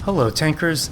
Hello tankers,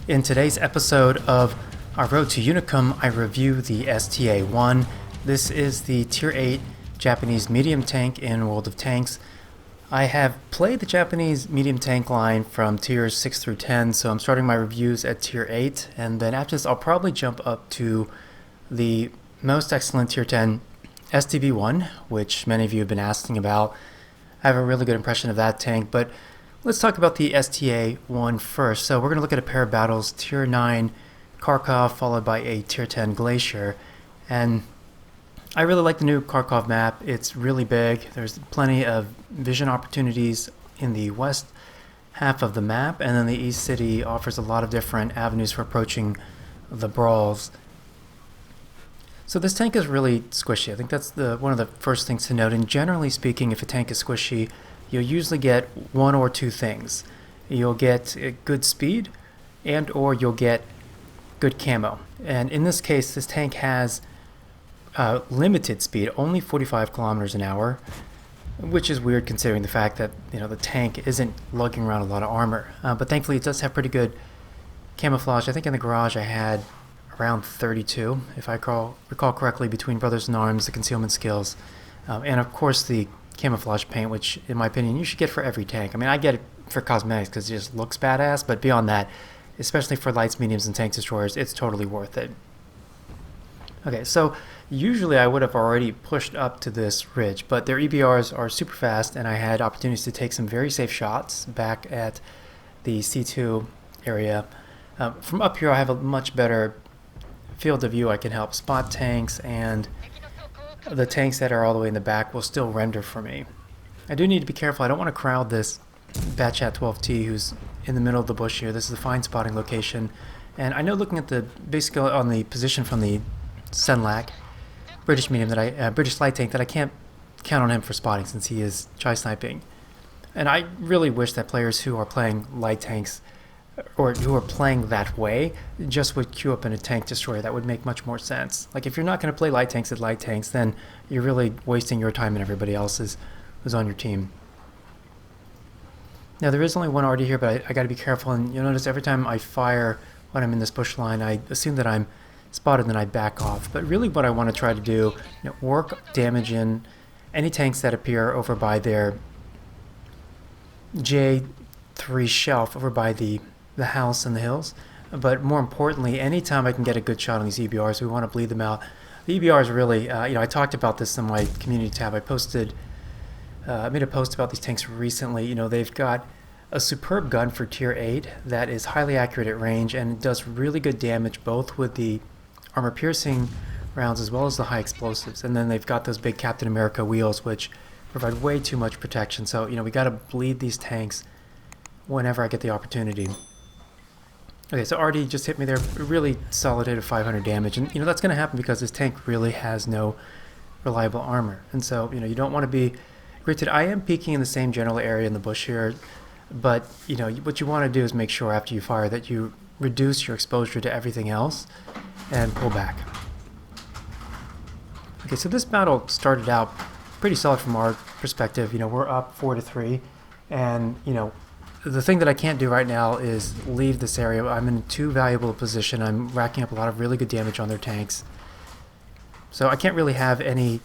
in today's episode of Our Road to Unicum I review the STA-1. This is the tier 8 Japanese medium tank in World of Tanks. I have played the Japanese medium tank line from tiers 6 through 10, so I'm starting my reviews at tier 8, and then after this I'll probably jump up to the most excellent tier 10 STB-1, which many of you have been asking about. I have a really good impression of that tank, but let's talk about the STA-1 first. So we're going to look at a pair of battles, tier 9 Kharkov followed by a tier 10 Glacier. And I really like the new Kharkov map. It's really big. There's plenty of vision opportunities in the west half of the map, and then the east city offers a lot of different avenues for approaching the brawls. So this tank is really squishy. I think that's one of the first things to note. And generally speaking, if a tank is squishy, you'll usually get one or two things. You'll get good speed and or you'll get good camo. And in this case, this tank has limited speed, only 45 kilometers an hour, which is weird considering the fact that the tank isn't lugging around a lot of armor. But thankfully it does have pretty good camouflage. I think in the garage I had around 32, if I recall correctly, between Brothers in Arms, the concealment skills, and of course the camouflage paint, which in my opinion you should get for every tank. I mean, I get it for cosmetics because it just looks badass, but beyond that, especially for lights, mediums, and tank destroyers, it's totally worth it. Okay, so usually I would have already pushed up to this ridge, but their EBRs are super fast, and I had opportunities to take some very safe shots back at the C2 area. From up here I have a much better field of view. I can help spot tanks, and the tanks that are all the way in the back will still render for me. I do need to be careful. I don't want to crowd this Batchat 12T who's in the middle of the bush here. This is a fine spotting location, and I know looking at basically on the position from the Senlac British medium British light tank, that I can't count on him for spotting since he is tri-sniping. And I really wish that players who are playing light tanks or who are playing that way just would queue up in a tank destroyer. That would make much more sense. Like, if you're not going to play light tanks at light tanks, then you're really wasting your time and everybody else's who's on your team. Now there is only one already here, but I got to be careful, and you'll notice every time I fire when I'm in this bush line I assume that I'm spotted and then I back off. But really what I want to try to do, work damage in any tanks that appear over by their J3 shelf over by the house and the hills. But more importantly, anytime I can get a good shot on these EBRs, we want to bleed them out. The EBRs really, I talked about this in my community tab. I made a post about these tanks recently. They've got a superb gun for tier 8 that is highly accurate at range and does really good damage both with the armor piercing rounds as well as the high explosives. And then they've got those big Captain America wheels which provide way too much protection. So we got to bleed these tanks whenever I get the opportunity. Okay, so Artie just hit me there, a really solid hit of 500 damage, and that's going to happen because this tank really has no reliable armor, and so you don't want to be gritted. I am peeking in the same general area in the bush here, but what you want to do is make sure after you fire that you reduce your exposure to everything else and pull back. Okay, so this battle started out pretty solid from our perspective. We're up 4-3, and the thing that I can't do right now is leave this area. I'm in too valuable a position. I'm racking up a lot of really good damage on their tanks. So I can't really have any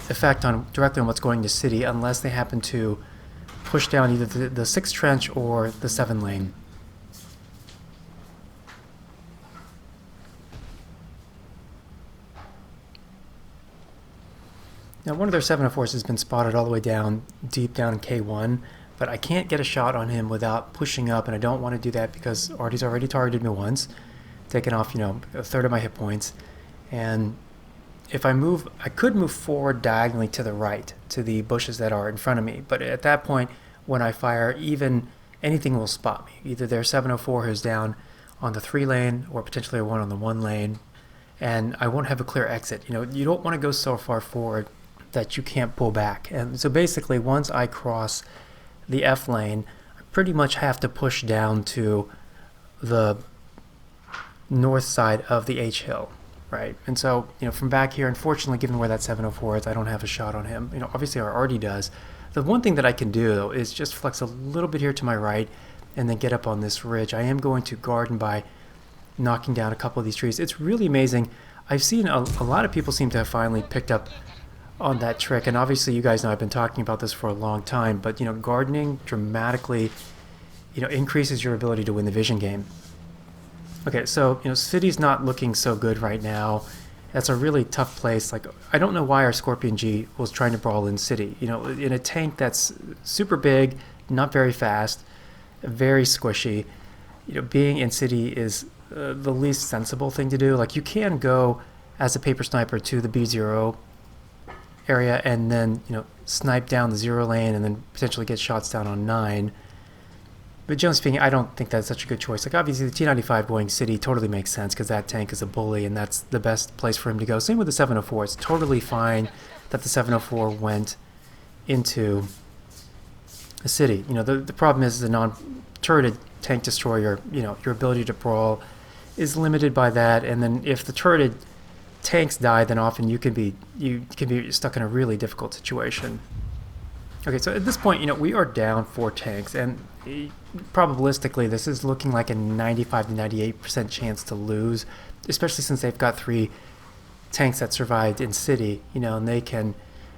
effect directly on what's going to city unless they happen to push down either the 6 trench or the 7 lane. Now one of their 704s has been spotted all the way down, deep down in K1. But I can't get a shot on him without pushing up, and I don't want to do that because Artie's already targeted me once, taking off, a third of my hit points. And if I move, I could move forward diagonally to the right, to the bushes that are in front of me. But at that point, when I fire, anything will spot me. Either their 704 who's down on the 3 lane, or potentially one on the 1 lane, and I won't have a clear exit. You don't want to go so far forward that you can't pull back. And so basically, once I cross the F lane, I pretty much have to push down to the north side of the H hill, right? And so, from back here, unfortunately, given where that 704 is, I don't have a shot on him. Obviously our Artie does. The one thing that I can do, though, is just flex a little bit here to my right and then get up on this ridge. I am going to garden by knocking down a couple of these trees. It's really amazing. I've seen a lot of people seem to have finally picked up on that trick, and obviously you guys know I've been talking about this for a long time, but gardening dramatically increases your ability to win the vision game. Okay, so city's not looking so good right now. That's a really tough place. Like, I don't know why our Scorpion G was trying to brawl in city. In a tank that's super big, not very fast, very squishy. Being in city is the least sensible thing to do. Like, you can go as a paper sniper to the B0 area and then snipe down the 0 lane and then potentially get shots down on 9. But generally speaking, I don't think that's such a good choice. Like, obviously the T95 going city totally makes sense because that tank is a bully and that's the best place for him to go. Same with the 704. It's totally fine that the 704 went into a city. The problem is the non-turreted tank destroyer, your ability to brawl is limited by that. And then if the turreted tanks die, then often you can be stuck in a really difficult situation. Okay, so at this point, we are down 4 tanks, and probabilistically, this is looking like a 95 to 98% chance to lose, especially since they've got 3 tanks that survived in city, and they can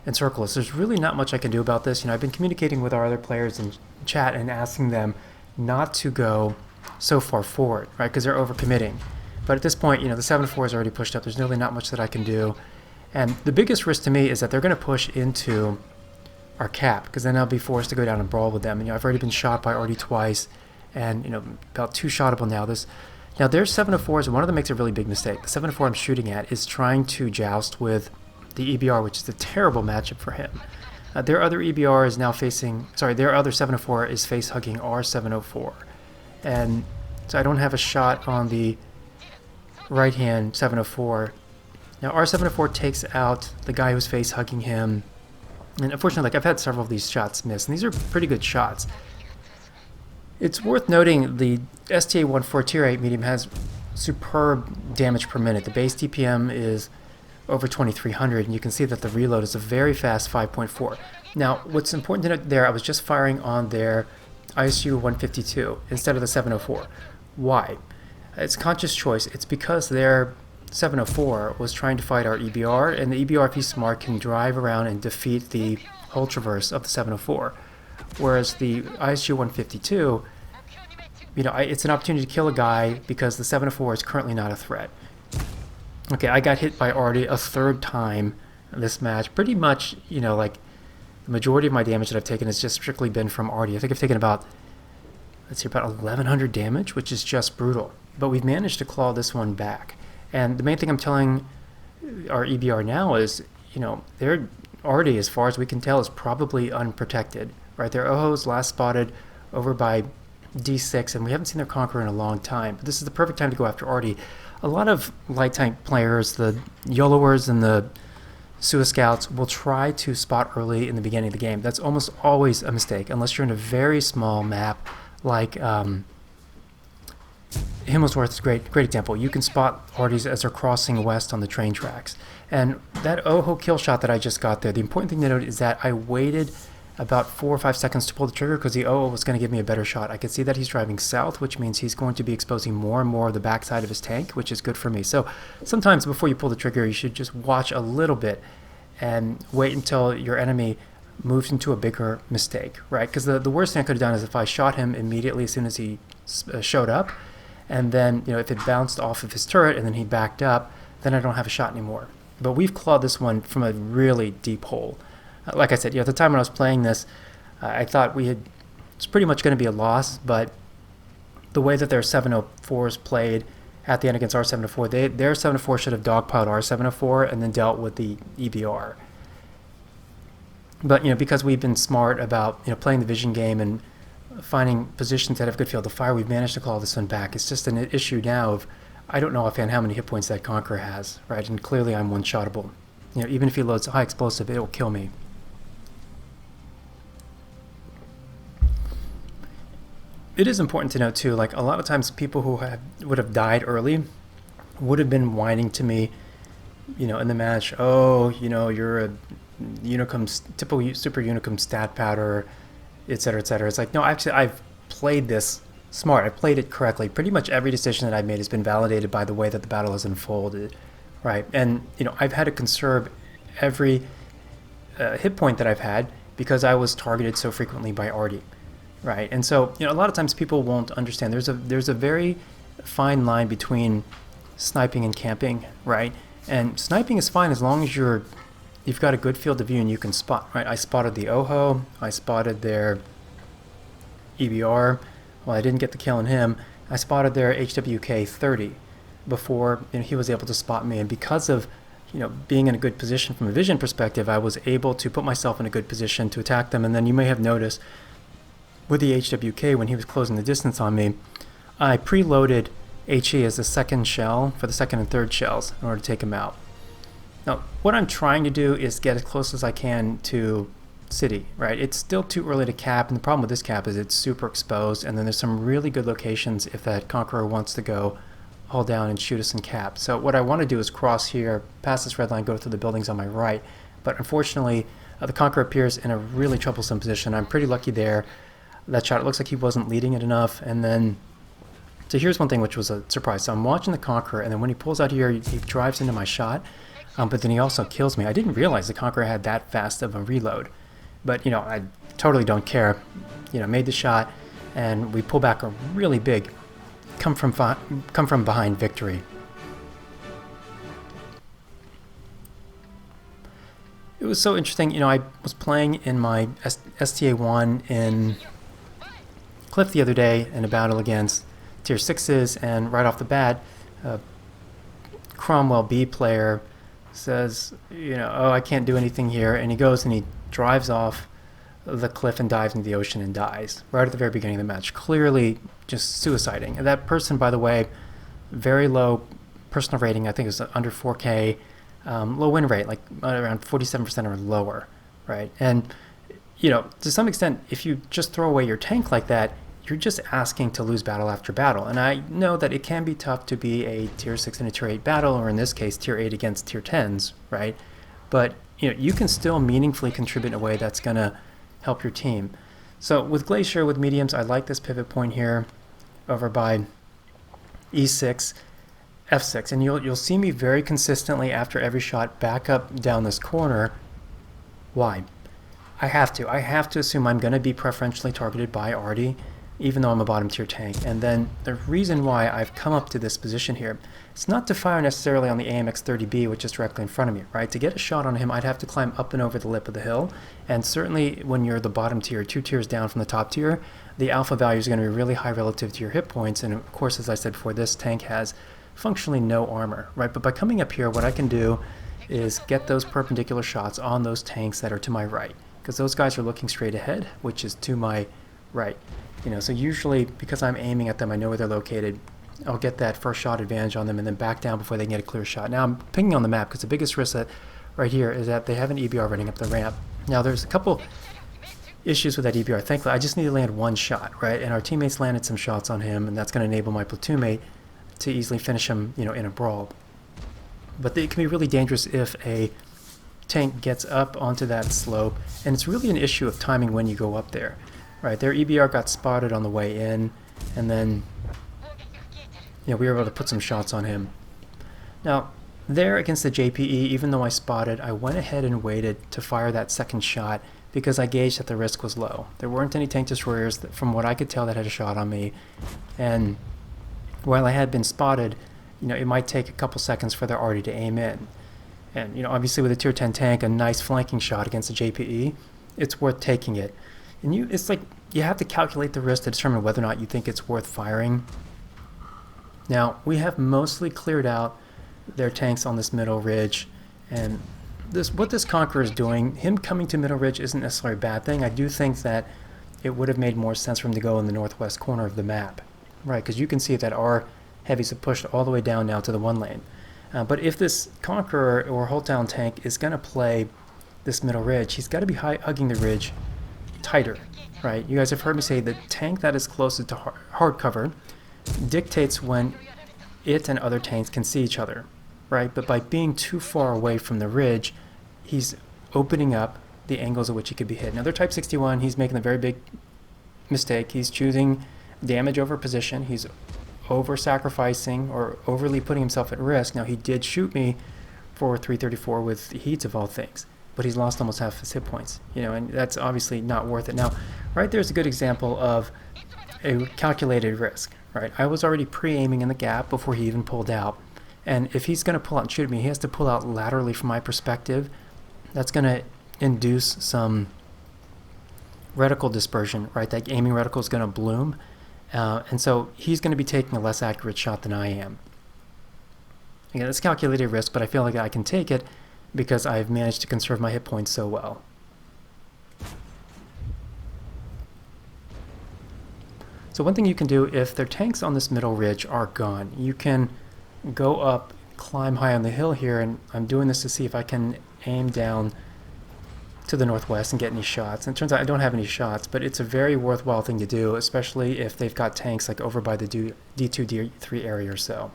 encircle us. There's really not much I can do about this. I've been communicating with our other players in chat and asking them not to go so far forward, right, because they're overcommitting. But at this point, the 7-4 is already pushed up. There's really not much that I can do. And the biggest risk to me is that they're going to push into our cap, because then I'll be forced to go down and brawl with them. And I've already been shot by Artie twice, and about 2 shottable now. Now their 704s, one of them makes a really big mistake. The 704 I'm shooting at is trying to joust with the EBR, which is a terrible matchup for him. Their other EBR is now their other 704 is face hugging our 704, and so I don't have a shot on the right hand 704. Now our 704 takes out the guy who's face hugging him. And unfortunately, I've had several of these shots miss, and these are pretty good shots. It's worth noting the STA-1 for Tier 8 medium has superb damage per minute. The base DPM is over 2300, and you can see that the reload is a very fast 5.4. Now, what's important to note there, I was just firing on their ISU 152 instead of the 704. Why? It's a conscious choice. It's because their 704 was trying to fight our EBR, and the EBR, if he's smart, can drive around and defeat the hull traverse of the 704. Whereas the ISU 152, it's an opportunity to kill a guy because the 704 is currently not a threat. Okay, I got hit by Artie a 3rd time this match. Pretty much, like the majority of my damage that I've taken has just strictly been from Artie. I think I've taken about 1,100 damage, which is just brutal. But we've managed to claw this one back. And the main thing I'm telling our EBR now is, they're already, as far as we can tell, is probably unprotected, right? Their OHO's last spotted over by D6, and we haven't seen their Conqueror in a long time. But this is the perfect time to go after Artie. A lot of light tank players, the YOLOers and the Sua Scouts, will try to spot early in the beginning of the game. That's almost always a mistake, unless you're in a very small map like Himmelsworth is a great example. You can spot Arties as they're crossing west on the train tracks. And that OHO kill shot that I just got there, the important thing to note is that I waited about 4 or 5 seconds to pull the trigger because the OHO was going to give me a better shot. I could see that he's driving south, which means he's going to be exposing more and more of the backside of his tank, which is good for me. So sometimes before you pull the trigger, you should just watch a little bit and wait until your enemy moves into a bigger mistake, right? Because the worst thing I could have done is if I shot him immediately as soon as he showed up, and then if it bounced off of his turret and then he backed up, then I don't have a shot anymore. But we've clawed this one from a really deep hole. Like I said, at the time when I was playing this, I thought it's pretty much going to be a loss, but the way that their 704s played at the end against our 704, their 704 should have dogpiled our 704 and then dealt with the EBR. But because we've been smart about playing the vision game and finding positions that have good field of fire, we've managed to claw this one back. It's just an issue now of I don't know offhand how many hit points that Conqueror has, right? And clearly I'm one-shottable. Even if he loads a high explosive, it will kill me. It is important to note too, like a lot of times people who would have died early would have been whining to me, in the match, oh, you're a Unicum, typical super Unicum stat powder, etc., etc. It's like, no, actually, I've played this smart. I played it correctly. Pretty much every decision that I've made has been validated by the way that the battle has unfolded, right? And I've had to conserve every hit point that I've had because I was targeted so frequently by Artie, right? And so a lot of times people won't understand. There's a very fine line between sniping and camping, right? And sniping is fine as long as you've got a good field of view and you can spot, right? I spotted the OHO, I spotted their EBR. Well, I didn't get the kill on him. I spotted their HWK 30 before he was able to spot me. And because of being in a good position from a vision perspective, I was able to put myself in a good position to attack them. And then you may have noticed with the HWK, when he was closing the distance on me, I preloaded HE as the second shell for the second and third shells in order to take him out. Now, what I'm trying to do is get as close as I can to city, right? It's still too early to cap, and the problem with this cap is it's super exposed, and then there's some really good locations if that Conqueror wants to go hold down and shoot us in cap. So what I want to do is cross here, pass this red line, go through the buildings on my right, but unfortunately the Conqueror appears in a really troublesome position. I'm pretty lucky there. That shot, it looks like he wasn't leading it enough, and then so here's one thing which was a surprise. So I'm watching the Conqueror, and then when he pulls out here, he drives into my shot, but then he also kills me. I didn't realize the Conqueror had that fast of a reload. But, I totally don't care. Made the shot, and we pull back a really big come from behind victory. It was so interesting. I was playing in my STA-1 in Cliff the other day in a battle against tier 6s, and right off the bat, Cromwell B player says, oh, I can't do anything here, and he goes and he drives off the cliff and dives into the ocean and dies right at the very beginning of the match, clearly just suiciding. And that person, by the way, very low personal rating, I think it was under 4K, low win rate, like around 47% or lower, right? And to some extent, if you just throw away your tank like that, you're just asking to lose battle after battle. And I know that it can be tough to be a tier 6 and a tier 8 battle, or in this case tier 8 against tier 10s, right? But you can still meaningfully contribute in a way that's going to help your team. So with Glacier, with mediums, I like this pivot point here over by E6, F6. And you'll see me very consistently after every shot back up down this corner. Why? I have to assume I'm going to be preferentially targeted by Artie, even though I'm a bottom tier tank. And then the reason why I've come up to this position here, it's not to fire necessarily on the AMX-30B, which is directly in front of me, right? To get a shot on him, I'd have to climb up and over the lip of the hill. And certainly when you're the bottom tier, 2 tiers down from the top tier, the alpha value is going to be really high relative to your hit points. And of course, as I said before, this tank has functionally no armor, right? But by coming up here, what I can do is get those perpendicular shots on those tanks that are to my right, because those guys are looking straight ahead, which is to my right. So usually because I'm aiming at them, I know where they're located. I'll get that first shot advantage on them and then back down before they can get a clear shot. Now I'm pinging on the map because the biggest risk that right here is that they have an EBR running up the ramp. Now there's a couple issues with that EBR. Thankfully, I just need to land one shot, right? And our teammates landed some shots on him, and that's going to enable my platoon mate to easily finish him, in a brawl. But it can be really dangerous if a tank gets up onto that slope, and it's really an issue of timing when you go up there, right? Their EBR got spotted on the way in, and then we were able to put some shots on him. Now there against the JPE, even though I spotted, I went ahead and waited to fire that second shot because I gauged that the risk was low. There weren't any tank destroyers that, from what I could tell, that had a shot on me, and while I had been spotted, it might take a couple seconds for their Artie to aim in. And obviously with a tier 10 tank, a nice flanking shot against a JPE, it's worth taking it. And it's like you have to calculate the risk to determine whether or not you think it's worth firing. Now we have mostly cleared out their tanks on this middle ridge, and what this Conqueror is doing, him coming to middle ridge isn't necessarily a bad thing. I do think that it would have made more sense for him to go in the northwest corner of the map, right? Because you can see that our heavies have pushed all the way down now to the 1 lane. But if this Conqueror or hold down tank is going to play this middle ridge, he's got to be hugging the ridge tighter, right? You guys have heard me say the tank that is closest to hard cover dictates when it and other tanks can see each other, right? But by being too far away from the ridge, he's opening up the angles at which he could be hit. Now they're Type 61, he's making a very big mistake. He's choosing damage over position. He's over-sacrificing or overly putting himself at risk. Now, he did shoot me for 334 with heats of all things, but he's lost almost half his hit points, and that's obviously not worth it. Now, right there's a good example of a calculated risk, right? I was already pre-aiming in the gap before he even pulled out, and if he's going to pull out and shoot me, he has to pull out laterally from my perspective. That's going to induce some reticle dispersion, right? That aiming reticle is going to bloom, and so he's going to be taking a less accurate shot than I am. Again, it's calculated risk, but I feel like I can take it because I've managed to conserve my hit points so well. So one thing you can do if their tanks on this middle ridge are gone, you can go up, climb high on the hill here, and I'm doing this to see if I can aim down to the northwest and get any shots. And it turns out I don't have any shots, but it's a very worthwhile thing to do, especially if they've got tanks like over by the D2, D3 area or so.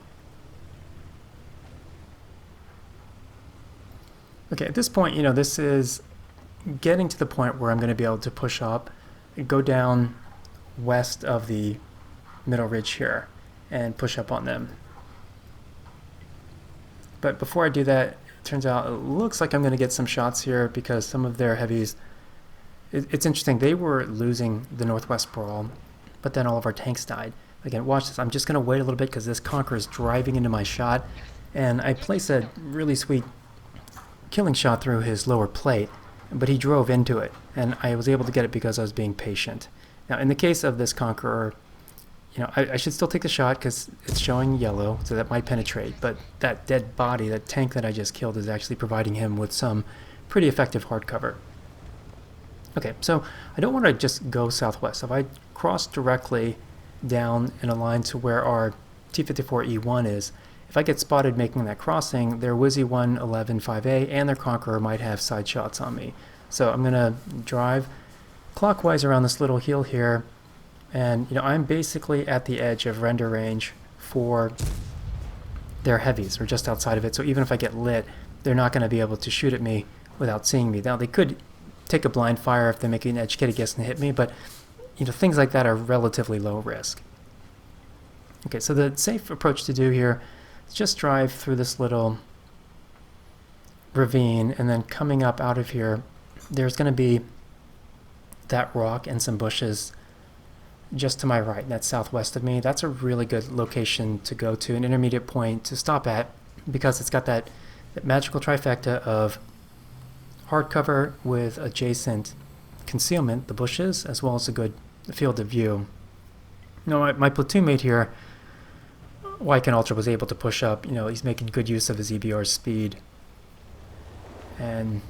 Okay, at this point, this is getting to the point where I'm going to be able to push up, go down west of the middle ridge here, and push up on them. But before I do that, it turns out it looks like I'm going to get some shots here because some of their heavies, it's interesting, they were losing the northwest brawl, but then all of our tanks died. Again, watch this. I'm just going to wait a little bit because this Conqueror is driving into my shot, and I place a really sweet killing shot through his lower plate, but he drove into it, and I was able to get it because I was being patient. Now, in the case of this Conqueror, I should still take the shot because it's showing yellow, so that might penetrate, but that dead body, that tank that I just killed, is actually providing him with some pretty effective hard cover. Okay, so I don't want to just go southwest. If I cross directly down in a line to where our T-54E1 is, if I get spotted making that crossing, their Wizzy 111 5A and their Conqueror might have side shots on me. So I'm going to drive clockwise around this little hill here, and I'm basically at the edge of render range for their heavies, or just outside of it. So even if I get lit, they're not going to be able to shoot at me without seeing me. Now, they could take a blind fire if they make an educated guess and hit me, but things like that are relatively low risk. Okay, so the safe approach to do here, just drive through this little ravine, and then coming up out of here, there's going to be that rock and some bushes just to my right, and that's southwest of me. That's a really good location to go to, an intermediate point to stop at, because it's got that magical trifecta of hard cover with adjacent concealment, the bushes, as well as a good field of view. My platoon mate here, Wyken Ultra, was able to push up. He's making good use of his EBR's speed. And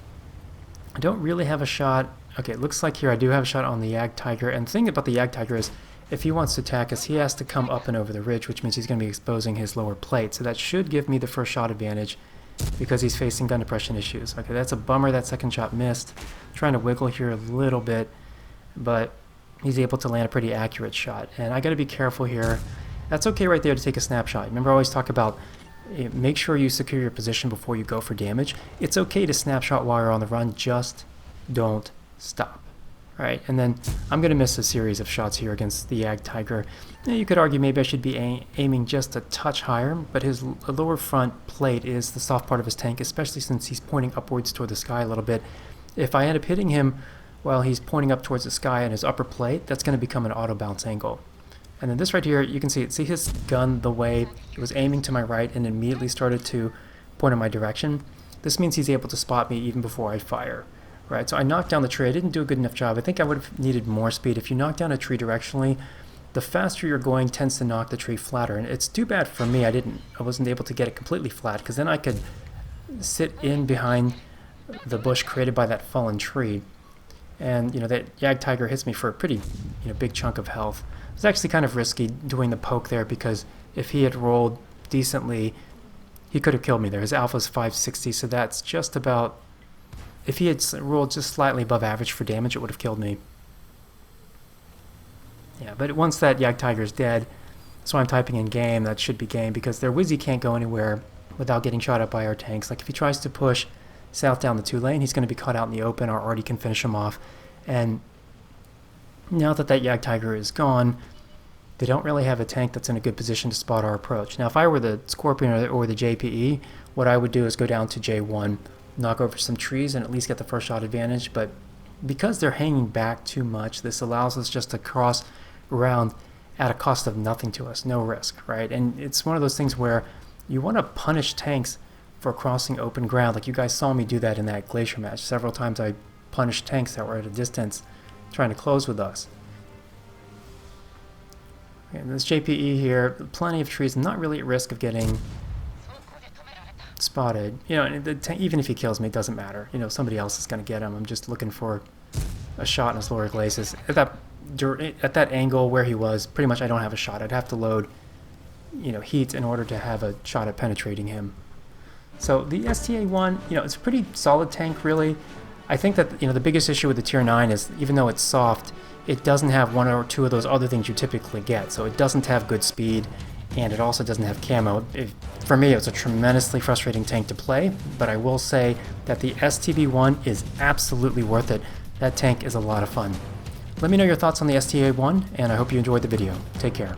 I don't really have a shot. Okay, it looks like here I do have a shot on the Jagdtiger. And the thing about the Jagdtiger is, if he wants to attack us, he has to come up and over the ridge, which means he's going to be exposing his lower plate. So that should give me the first shot advantage because he's facing gun depression issues. Okay, that's a bummer that second shot missed. Trying to wiggle here a little bit, but he's able to land a pretty accurate shot. And I got to be careful here. That's okay right there to take a snapshot. Remember, I always talk about make sure you secure your position before you go for damage. It's okay to snapshot while you're on the run, just don't stop. Right, and then I'm going to miss a series of shots here against the Jagdtiger. Now, you could argue maybe I should be aiming just a touch higher, but his lower front plate is the soft part of his tank, especially since he's pointing upwards toward the sky a little bit. If I end up hitting him while he's pointing up towards the sky and his upper plate, that's going to become an auto bounce angle. And then this right here, you can see his gun, the way it was aiming to my right and immediately started to point in my direction. This means he's able to spot me even before I fire. Right, so I knocked down the tree. I didn't do a good enough job. I think I would have needed more speed. If you knock down a tree directionally, the faster you're going tends to knock the tree flatter. And it's too bad for me I wasn't able to get it completely flat, because then I could sit in behind the bush created by that fallen tree. And that Jagdtiger hits me for a pretty big chunk of health. It was actually kind of risky doing the poke there, because if he had rolled decently, he could have killed me there. His alpha is 560, so that's just about... If he had rolled just slightly above average for damage, it would have killed me. Yeah, but once that Jagdtiger is dead, so I'm typing in game, that should be game, because their Wizzy can't go anywhere without getting shot at by our tanks. Like if he tries to push south down the 2-lane, he's going to be caught out in the open, or already can finish him off. And now that Jagdtiger is gone, they don't really have a tank that's in a good position to spot our approach. Now, if I were the Scorpion or the JPE, what I would do is go down to J1, knock over some trees, and at least get the first shot advantage. But because they're hanging back too much, this allows us just to cross around at a cost of nothing to us, no risk, right? And it's one of those things where you want to punish tanks for crossing open ground. Like you guys saw me do that in that Glacier match. Several times I punished tanks that were at a distance trying to close with us. And this JPE here, plenty of trees. I'm not really at risk of getting spotted. You know, and even if he kills me, it doesn't matter. You know, somebody else is going to get him. I'm just looking for a shot in his lower glacis. At that angle where he was, pretty much I don't have a shot. I'd have to load, you know, heat in order to have a shot at penetrating him. So the STA-1, you know, it's a pretty solid tank, really. I think that, you know, the biggest issue with the Tier 9 is even though it's soft, it doesn't have one or two of those other things you typically get. So it doesn't have good speed, and it also doesn't have camo. For me, it was a tremendously frustrating tank to play, but I will say that the STB-1 is absolutely worth it. That tank is a lot of fun. Let me know your thoughts on the STA-1, and I hope you enjoyed the video. Take care.